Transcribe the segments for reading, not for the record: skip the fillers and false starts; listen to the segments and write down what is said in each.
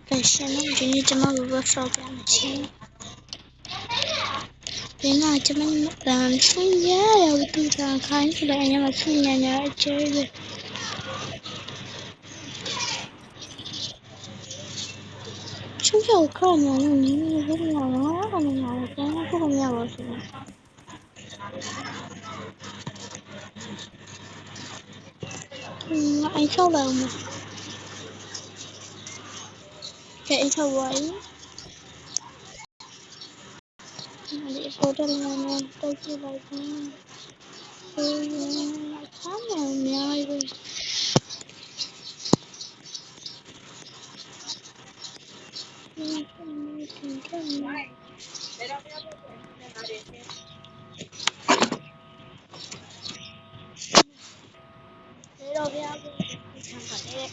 fashion ဒီနေ့ကျွန်မ workshop ပြမယ်ချင်းဒီကကျွန်မဆင်းရတယ်သူကခိုင်းဆိုတော့ညမဆင်းနေရအကျဲချုပ်ရောက်ခါနေလို့နင်းနေဘယ်လိုလဲအနေနဲ့ကျွန်တော်ခုမရပါဘူးအိမ်ဆောက်လာမှာကဲအိမ်ဆောက်ပါရင်ဒီပေါ်တယ်လည်းတိုက်ကြည့်လိုက်ပါဆမ်းနေအများကြီးတော့ဗျာဆမ်းပါတယ်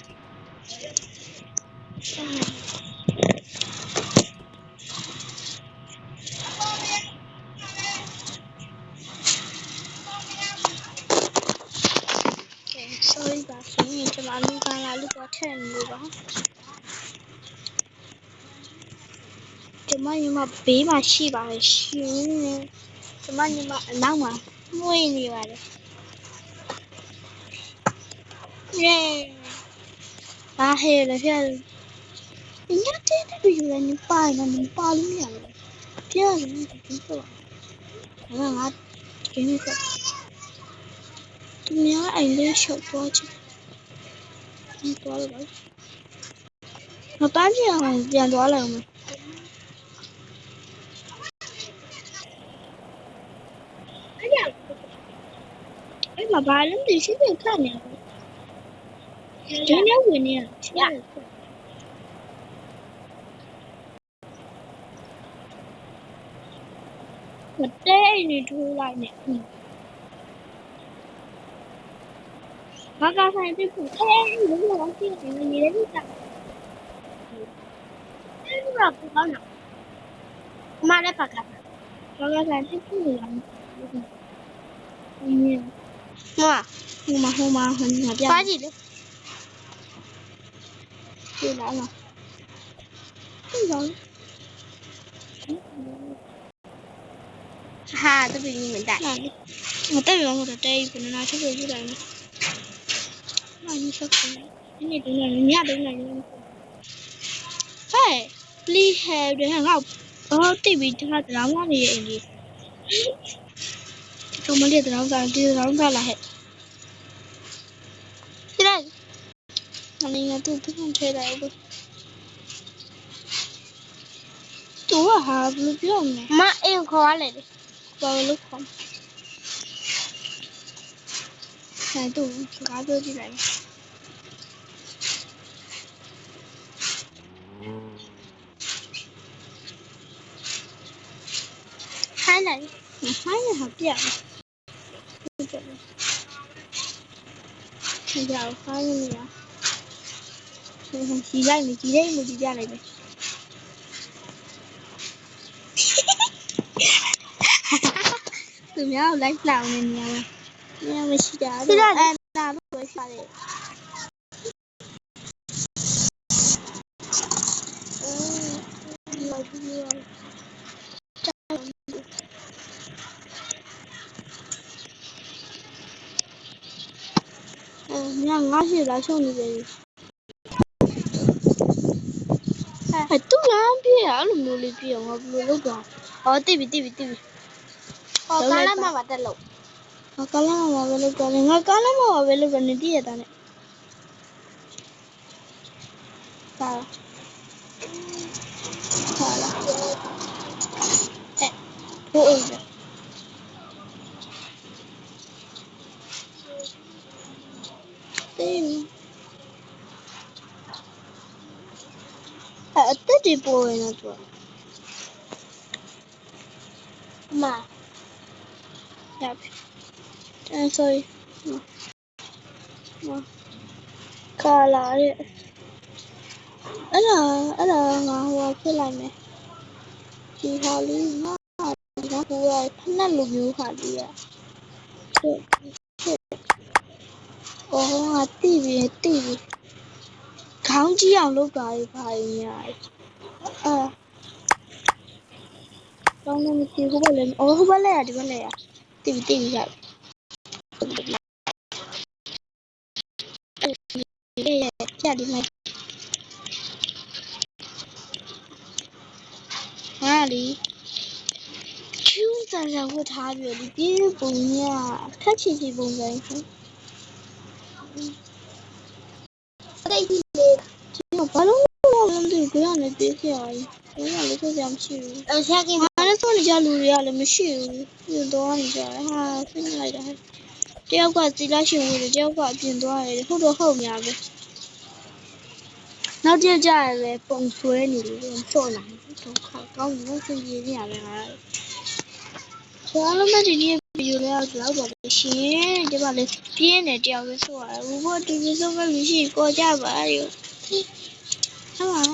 sorry ပါရှင်ကျွန်မလူကလာလူပေါ်ထည့်နေလို့ပါကျွန်မညီမဘေးမှာရှိပါတယ်ရှင်ကျွန်မညီမအနောက်မှာမွေးနေပါတယ်耶ဘာဟဲ့လဲဖျက်ညတဲ့တူရနေပါနေနေပါလို့မရဘူးဖျက်နေတယ်ဆိုတော့ငါဒီနေ့ကသူများအိမ်လေးရှော့သွားချင်သွားလို့မပန်းချင်အောင်ပြန်သွားလိုက်အောင်အဲ့မဘာလို့ဒီရှိပြန်ခါနေဒီနေ့ဝင်နေရမတဲနေထိုးလိုက်နဲ့ဘာကဆိုင်ပြဖို့ခဲဘယ်လိုလုပ်ကြည့်နေနေလဲကြာအဲ့ဒါကဘာလဲမလည်းပါကဘာကဆိုင်ပြဖို့လာဟိုမှာပြပါကြည့်လေဒီလာလားဒီတော့ဟာတပည့်မတက်မတက်ရောတော့တဲဘယ်နာထုတ်ပြကြည့်လိုက်နော်မဆက်ဘူးဒီနေ့တုန်းကညတုန်းကဟဲ့ please have တဲ့ငါဘာတိတ်ပြီးတခါတရောင်းကနေအင်ကြီးကျွန်မလေးတရောင်းစားဒီတရောင်းစားလာဟဲ့ဒီလိုက်မင်းကသူ့ပြန်ထဲလိုက်ဘူးသူကဟာဘယ်လိုပြောမလဲမအိမ်ခေါ်ရလေဘာလို့ခေါ်ဟဲ့သူစကားပြောကြည့်လိုက်ခိုင်းလိုက်ခိုင်းရဟာပြကြောက်ခိုင်းနေရကြီးလိုက်နေကြီးလိုက်လို့ကြီးပြလိုက်ပဲသူများလိုက်လောင်နေနေရမှာမရှိတာအဲ့ဒါလို့ပဲရှာတယ်ငါရှိလာချုံနေတယ်ဟဲ့တူလမ်းပြေးရအဲ့လိုမျိုးလေးပြေးအောင်ငါဘယ်လိုလုပ်တော့ဟောတိပြီဟောကားလမ်းမှာပါတက်လို့ငါကားလမ်းမှာပဲလုပ်တော့ငါကားလမ်းမှာပဲလုပ်တော့နေတည့်ရတာနဲ့ဟာလာဟဲ့ဘိုးအိမ်အတက်ဒီပေါ်နေတော့မရပြီsorry ခါလာရဲ့အဲ့ဒါငါဟိုဖြစ်လိုက်မယ်ဒီဟာလေးငါဟိုကဖက်လိုမျိုးဟာလေးอ่ะအော်ငါတိပြီခ ခေါင်းကြီးအောင်လုပ်တာလေဘာညာကောင်းနေပြီဟိုဘက်လည်းဟိုဘက်လည်းဒီဘက်လည်းတိရကြဒီမှာဟာလီကျူးစားစားဝတ်ထားပြီဒီပြေးပုံညာခက်ချီပုံစံရှင်အဲ့ဒီလေဘာလို့မသိဘူးကြောက်နေပြေးခဲ့ရည်ဘာလို့လဲဆိုမရှိဘူးဆက်ကိဟာလည်းဆိုနေကြလူတွေကလည်းမရှိဘူးပြတော့နေကြဟာဆင်းလိုက်တာတယောက်ကစီလာရှင်ဝင်တယ်တယောက်ကအပြင်သွားတယ်ဟုတ်တော့ဟုတ်များပဲနောက်တည့်ကြရပဲပုံဆွဲနေလို့ချော့လာတော့ကောင်းလို့ဆင်းပြေးနေရပဲငါဆိုအားလုံးမဒီနေ့ဗီဒီယိုလေးကတော့ပါပဲရှင်ဒီမှာလေးပြင်းနေတယောက်ပဲဆိုရဘူးဘောဒီလိုဆိုမှမရှိပေါ်ကြပါရောဟုတ်ပါ